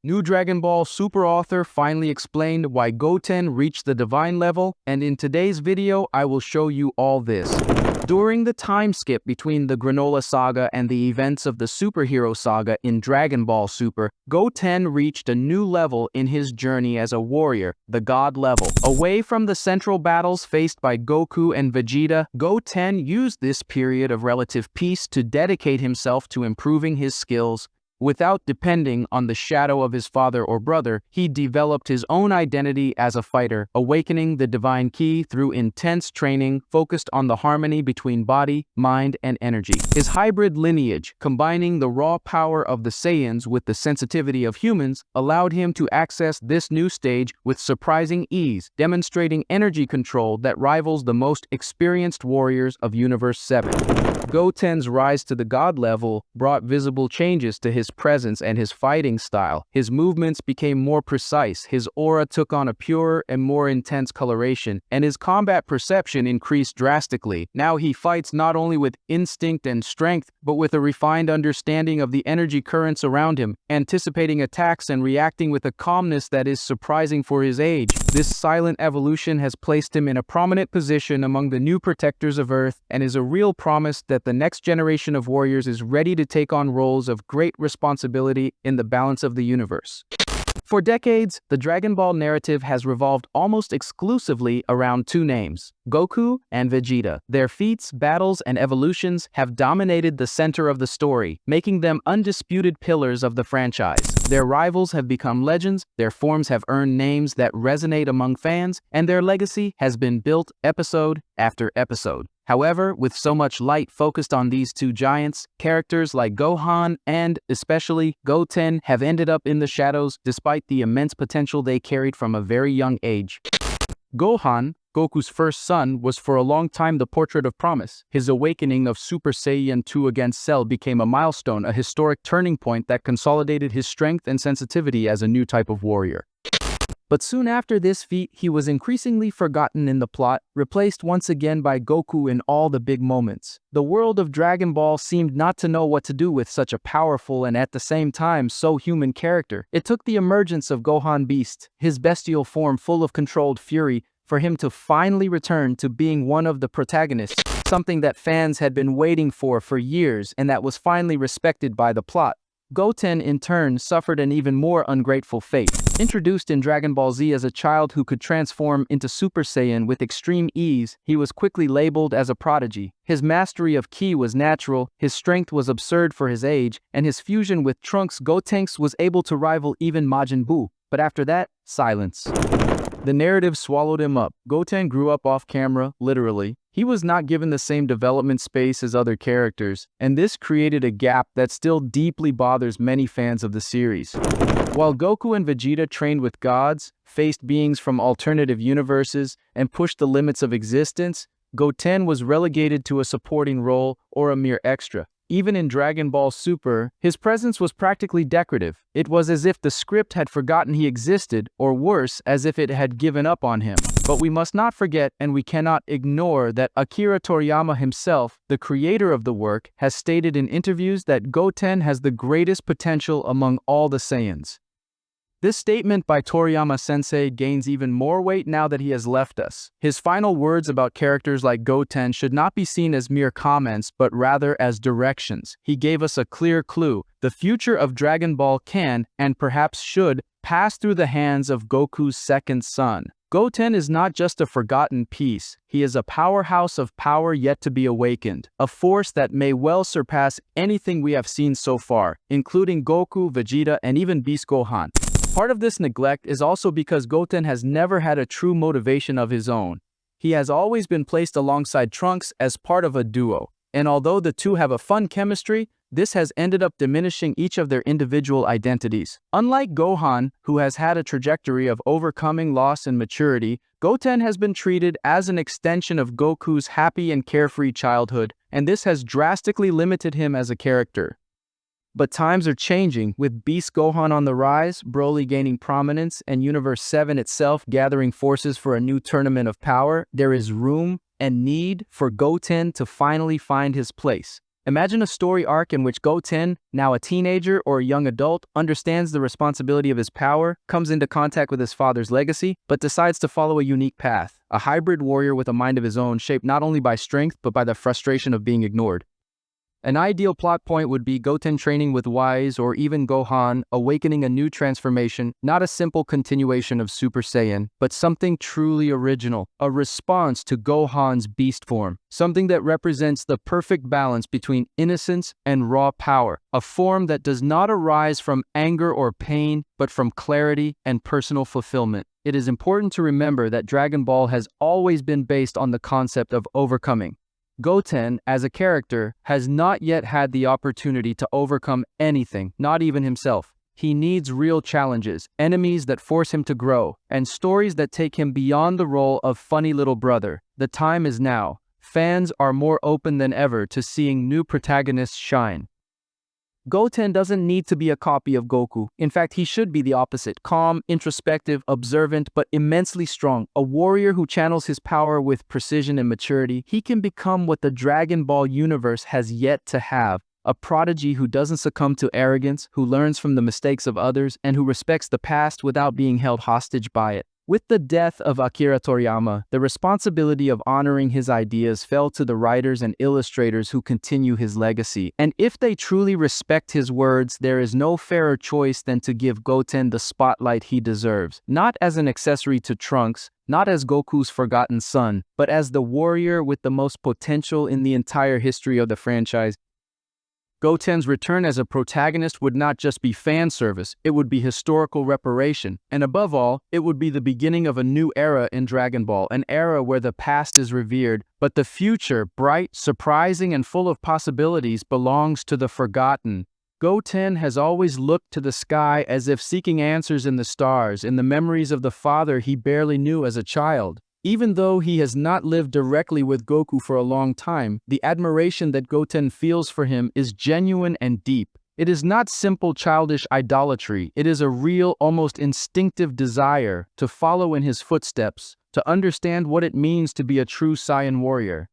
New Dragon Ball Super author finally explained why Goten reached the divine level, and in today's video I will show you all this. During the time skip between the Granola Saga and the events of the Superhero Saga in Dragon Ball Super, Goten reached a new level in his journey as a warrior, the God level. Away from the central battles faced by Goku and Vegeta, Goten used this period of relative peace to dedicate himself to improving his skills. Without depending on the shadow of his father or brother, he developed his own identity as a fighter, awakening the divine ki through intense training focused on the harmony between body, mind, and energy. His hybrid lineage, combining the raw power of the Saiyans with the sensitivity of humans, allowed him to access this new stage with surprising ease, demonstrating energy control that rivals the most experienced warriors of Universe 7. Goten's rise to the God level brought visible changes to his presence and his fighting style. His movements became more precise, his aura took on a purer and more intense coloration, and his combat perception increased drastically. Now he fights not only with instinct and strength, but with a refined understanding of the energy currents around him, anticipating attacks and reacting with a calmness that is surprising for his age. This silent evolution has placed him in a prominent position among the new protectors of Earth and is a real promise that the next generation of warriors is ready to take on roles of great responsibility in the balance of the universe. For decades, the Dragon Ball narrative has revolved almost exclusively around two names, Goku and Vegeta. Their feats, battles, and evolutions have dominated the center of the story, making them undisputed pillars of the franchise. Their rivals have become legends, their forms have earned names that resonate among fans, and their legacy has been built episode after episode. However, with so much light focused on these two giants, characters like Gohan and, especially, Goten have ended up in the shadows despite the immense potential they carried from a very young age. Gohan, Goku's first son, was for a long time the portrait of promise. His awakening of Super Saiyan 2 against Cell became a milestone, a historic turning point that consolidated his strength and sensitivity as a new type of warrior. But soon after this feat, he was increasingly forgotten in the plot, replaced once again by Goku in all the big moments. The world of Dragon Ball seemed not to know what to do with such a powerful and at the same time so human character. It took the emergence of Gohan Beast, his bestial form full of controlled fury, for him to finally return to being one of the protagonists, something that fans had been waiting for years and that was finally respected by the plot. Goten, in turn, suffered an even more ungrateful fate. Introduced in Dragon Ball Z as a child who could transform into Super Saiyan with extreme ease, he was quickly labeled as a prodigy. His mastery of Ki was natural, his strength was absurd for his age, and his fusion with Trunks Gotenks was able to rival even Majin Buu. But after that, silence. The narrative swallowed him up. Goten grew up off camera, literally. He was not given the same development space as other characters, and this created a gap that still deeply bothers many fans of the series. While Goku and Vegeta trained with gods, faced beings from alternative universes, and pushed the limits of existence, Goten was relegated to a supporting role or a mere extra. Even in Dragon Ball Super, his presence was practically decorative. It was as if the script had forgotten he existed, or worse, as if it had given up on him. But we must not forget, and we cannot ignore, that Akira Toriyama himself, the creator of the work, has stated in interviews that Goten has the greatest potential among all the Saiyans. This statement by Toriyama-sensei gains even more weight now that he has left us. His final words about characters like Goten should not be seen as mere comments, but rather as directions. He gave us a clear clue. The future of Dragon Ball can, and perhaps should, pass through the hands of Goku's second son. Goten is not just a forgotten piece, he is a powerhouse of power yet to be awakened, a force that may well surpass anything we have seen so far, including Goku, Vegeta, and even Beast Gohan. Part of this neglect is also because Goten has never had a true motivation of his own. He has always been placed alongside Trunks as part of a duo, and although the two have a fun chemistry, this has ended up diminishing each of their individual identities. Unlike Gohan, who has had a trajectory of overcoming loss and maturity, Goten has been treated as an extension of Goku's happy and carefree childhood, and this has drastically limited him as a character. But times are changing, with Beast Gohan on the rise, Broly gaining prominence, and Universe 7 itself gathering forces for a new tournament of power. There is room and need for Goten to finally find his place. Imagine a story arc in which Goten, now a teenager or a young adult, understands the responsibility of his power, comes into contact with his father's legacy, but decides to follow a unique path, a hybrid warrior with a mind of his own shaped not only by strength but by the frustration of being ignored. An ideal plot point would be Goten training with Wise or even Gohan, awakening a new transformation, not a simple continuation of Super Saiyan, but something truly original, a response to Gohan's beast form, something that represents the perfect balance between innocence and raw power, a form that does not arise from anger or pain, but from clarity and personal fulfillment. It is important to remember that Dragon Ball has always been based on the concept of overcoming. Goten, as a character, has not yet had the opportunity to overcome anything, not even himself. He needs real challenges, enemies that force him to grow, and stories that take him beyond the role of funny little brother. The time is now. Fans are more open than ever to seeing new protagonists shine. Goten doesn't need to be a copy of Goku. In fact, he should be the opposite. Calm, introspective, observant, but immensely strong. A warrior who channels his power with precision and maturity. He can become what the Dragon Ball universe has yet to have. A prodigy who doesn't succumb to arrogance, who learns from the mistakes of others, and who respects the past without being held hostage by it. With the death of Akira Toriyama, the responsibility of honoring his ideas fell to the writers and illustrators who continue his legacy. And if they truly respect his words, there is no fairer choice than to give Goten the spotlight he deserves. Not as an accessory to Trunks, not as Goku's forgotten son, but as the warrior with the most potential in the entire history of the franchise. Goten's return as a protagonist would not just be fan service, it would be historical reparation. And above all, it would be the beginning of a new era in Dragon Ball, an era where the past is revered, but the future, bright, surprising, and full of possibilities, belongs to the forgotten. Goten has always looked to the sky as if seeking answers in the stars, in the memories of the father he barely knew as a child. Even though he has not lived directly with Goku for a long time, the admiration that Goten feels for him is genuine and deep. It is not simple childish idolatry, it is a real, almost instinctive desire to follow in his footsteps, to understand what it means to be a true Saiyan warrior.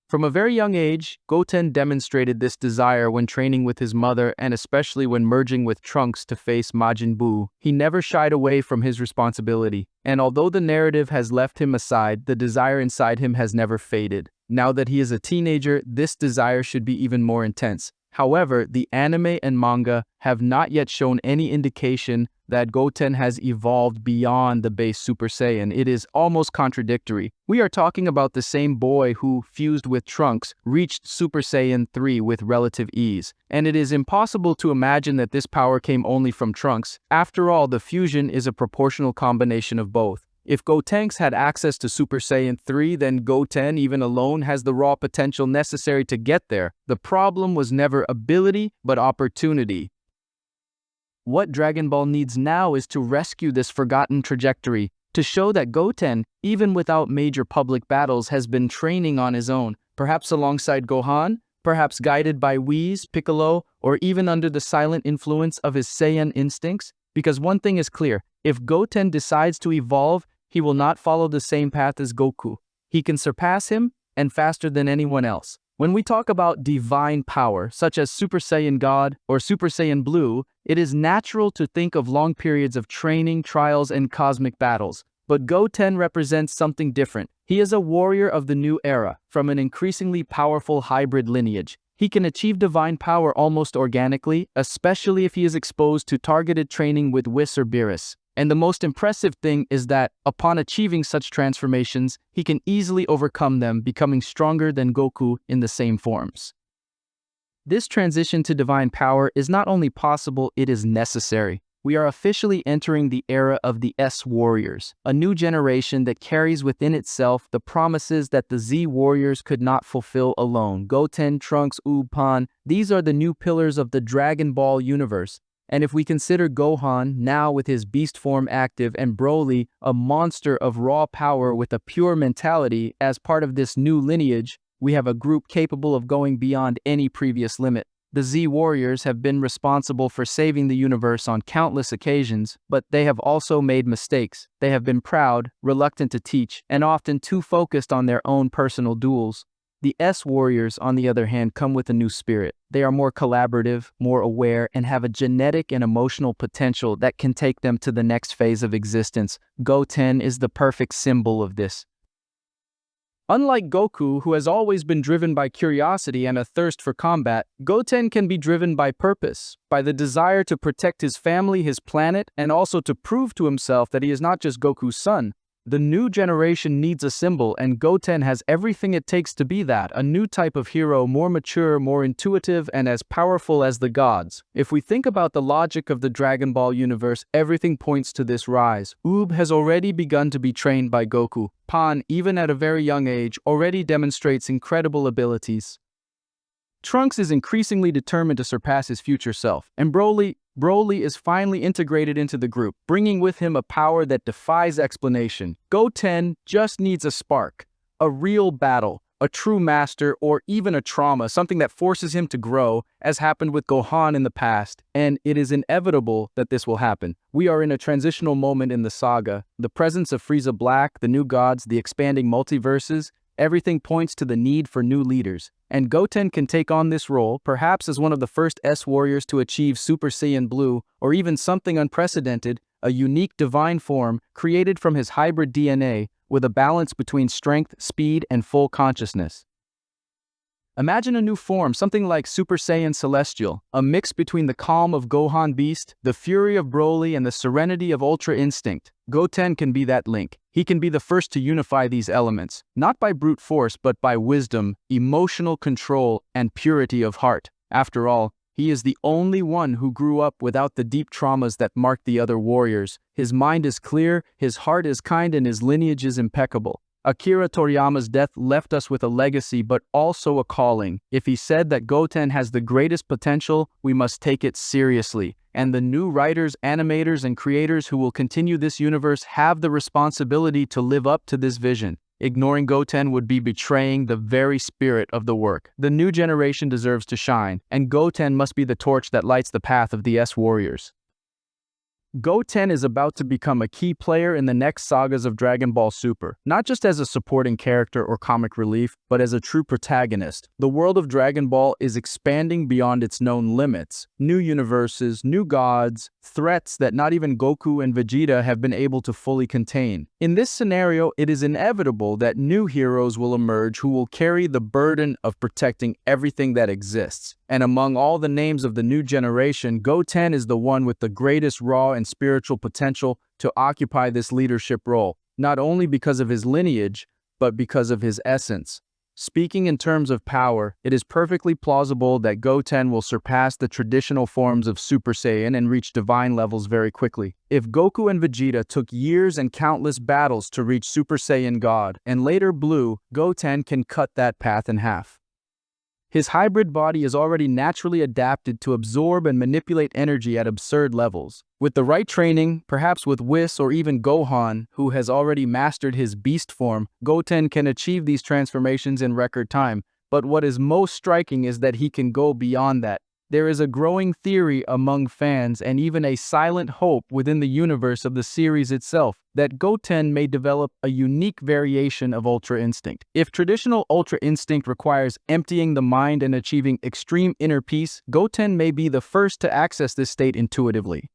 From a very young age, Goten demonstrated this desire when training with his mother and especially when merging with Trunks to face Majin Buu. He never shied away from his responsibility, and although the narrative has left him aside, the desire inside him has never faded. Now that he is a teenager, this desire should be even more intense. However, the anime and manga have not yet shown any indication that Goten has evolved beyond the base Super Saiyan. It is almost contradictory. We are talking about the same boy who, fused with Trunks, reached Super Saiyan 3 with relative ease. And it is impossible to imagine that this power came only from Trunks. After all, the fusion is a proportional combination of both. If Gotenks had access to Super Saiyan 3, then Goten, even alone, has the raw potential necessary to get there. The problem was never ability, but opportunity. What Dragon Ball needs now is to rescue this forgotten trajectory, to show that Goten, even without major public battles, has been training on his own, perhaps alongside Gohan, perhaps guided by Whis, Piccolo, or even under the silent influence of his Saiyan instincts. Because one thing is clear, if Goten decides to evolve, he will not follow the same path as Goku. He can surpass him, and faster than anyone else. When we talk about divine power, such as Super Saiyan God or Super Saiyan Blue, it is natural to think of long periods of training, trials, and cosmic battles. But Goten represents something different. He is a warrior of the new era, from an increasingly powerful hybrid lineage. He can achieve divine power almost organically, especially if he is exposed to targeted training with Whis or Beerus. And the most impressive thing is that, upon achieving such transformations, he can easily overcome them, becoming stronger than Goku in the same forms. This transition to divine power is not only possible, it is necessary. We are officially entering the era of the S-Warriors, a new generation that carries within itself the promises that the Z-Warriors could not fulfill alone. Goten, Trunks, Pan, these are the new pillars of the Dragon Ball universe. And if we consider Gohan, now with his beast form active, and Broly, a monster of raw power with a pure mentality, as part of this new lineage, we have a group capable of going beyond any previous limit. The Z-Warriors have been responsible for saving the universe on countless occasions, but they have also made mistakes. They have been proud, reluctant to teach, and often too focused on their own personal duels. The S-Warriors, on the other hand, come with a new spirit. They are more collaborative, more aware, and have a genetic and emotional potential that can take them to the next phase of existence. Goten is the perfect symbol of this. Unlike Goku, who has always been driven by curiosity and a thirst for combat, Goten can be driven by purpose, by the desire to protect his family, his planet, and also to prove to himself that he is not just Goku's son. The new generation needs a symbol, and Goten has everything it takes to be that, a new type of hero, more mature, more intuitive, and as powerful as the gods. If we think about the logic of the Dragon Ball universe, everything points to this rise. Oob has already begun to be trained by Goku. Pan, even at a very young age, already demonstrates incredible abilities. Trunks is increasingly determined to surpass his future self, and Broly is finally integrated into the group, bringing with him a power that defies explanation. Goten just needs a spark, a real battle, a true master, or even a trauma, something that forces him to grow, as happened with Gohan in the past, and it is inevitable that this will happen. We are in a transitional moment in the saga. The presence of Frieza Black, the new gods, the expanding multiverses, everything points to the need for new leaders, and Goten can take on this role, perhaps as one of the first S-Warriors to achieve Super Saiyan Blue, or even something unprecedented, a unique divine form created from his hybrid DNA with a balance between strength, speed, and full consciousness. Imagine a new form, something like Super Saiyan Celestial, a mix between the calm of Gohan Beast, the fury of Broly, and the serenity of Ultra Instinct. Goten can be that link. He can be the first to unify these elements, not by brute force but by wisdom, emotional control, and purity of heart. After all, he is the only one who grew up without the deep traumas that marked the other warriors. His mind is clear, his heart is kind, and his lineage is impeccable. Akira Toriyama's death left us with a legacy but also a calling. If he said that Goten has the greatest potential, we must take it seriously. And the new writers, animators, and creators who will continue this universe have the responsibility to live up to this vision. Ignoring Goten would be betraying the very spirit of the work. The new generation deserves to shine, and Goten must be the torch that lights the path of the S-Warriors. Goten is about to become a key player in the next sagas of Dragon Ball Super, not just as a supporting character or comic relief, but as a true protagonist. The world of Dragon Ball is expanding beyond its known limits. New universes, new gods, threats that not even Goku and Vegeta have been able to fully contain. In this scenario, it is inevitable that new heroes will emerge who will carry the burden of protecting everything that exists. And among all the names of the new generation, Goten is the one with the greatest raw and spiritual potential to occupy this leadership role, not only because of his lineage, but because of his essence. Speaking in terms of power, it is perfectly plausible that Goten will surpass the traditional forms of Super Saiyan and reach divine levels very quickly. If Goku and Vegeta took years and countless battles to reach Super Saiyan God, and later Blue, Goten can cut that path in half. His hybrid body is already naturally adapted to absorb and manipulate energy at absurd levels. With the right training, perhaps with Whis or even Gohan, who has already mastered his beast form, Goten can achieve these transformations in record time. But what is most striking is that he can go beyond that. There is a growing theory among fans and even a silent hope within the universe of the series itself that Goten may develop a unique variation of Ultra Instinct. If traditional Ultra Instinct requires emptying the mind and achieving extreme inner peace, Goten may be the first to access this state intuitively.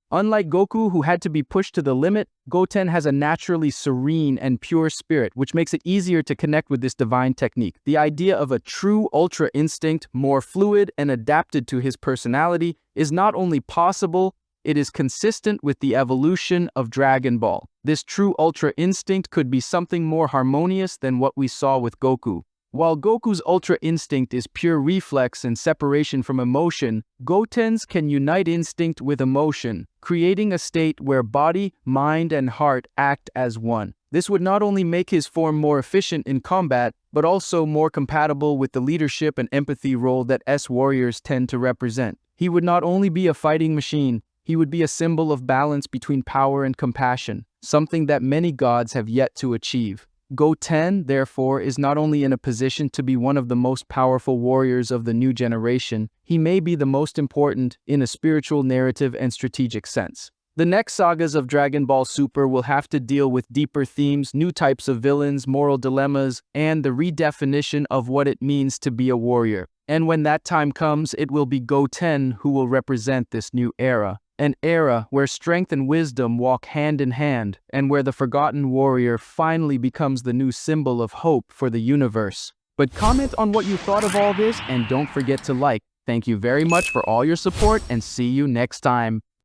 Unlike Goku, who had to be pushed to the limit, Goten has a naturally serene and pure spirit, which makes it easier to connect with this divine technique. The idea of a true Ultra Instinct, more fluid and adapted to his personality, is not only possible, it is consistent with the evolution of Dragon Ball. This true Ultra Instinct could be something more harmonious than what we saw with Goku. While Goku's Ultra Instinct is pure reflex and separation from emotion, Goten's can unite instinct with emotion, creating a state where body, mind, and heart act as one. This would not only make his form more efficient in combat, but also more compatible with the leadership and empathy role that S-Warriors tend to represent. He would not only be a fighting machine, he would be a symbol of balance between power and compassion, something that many gods have yet to achieve. Goten, therefore, is not only in a position to be one of the most powerful warriors of the new generation, he may be the most important in a spiritual, narrative, and strategic sense. The next sagas of Dragon Ball Super will have to deal with deeper themes, new types of villains, moral dilemmas, and the redefinition of what it means to be a warrior. And when that time comes, it will be Goten who will represent this new era. An era where strength and wisdom walk hand in hand, and where the forgotten warrior finally becomes the new symbol of hope for the universe. But comment on what you thought of all this, and don't forget to like. Thank you very much for all your support, and see you next time.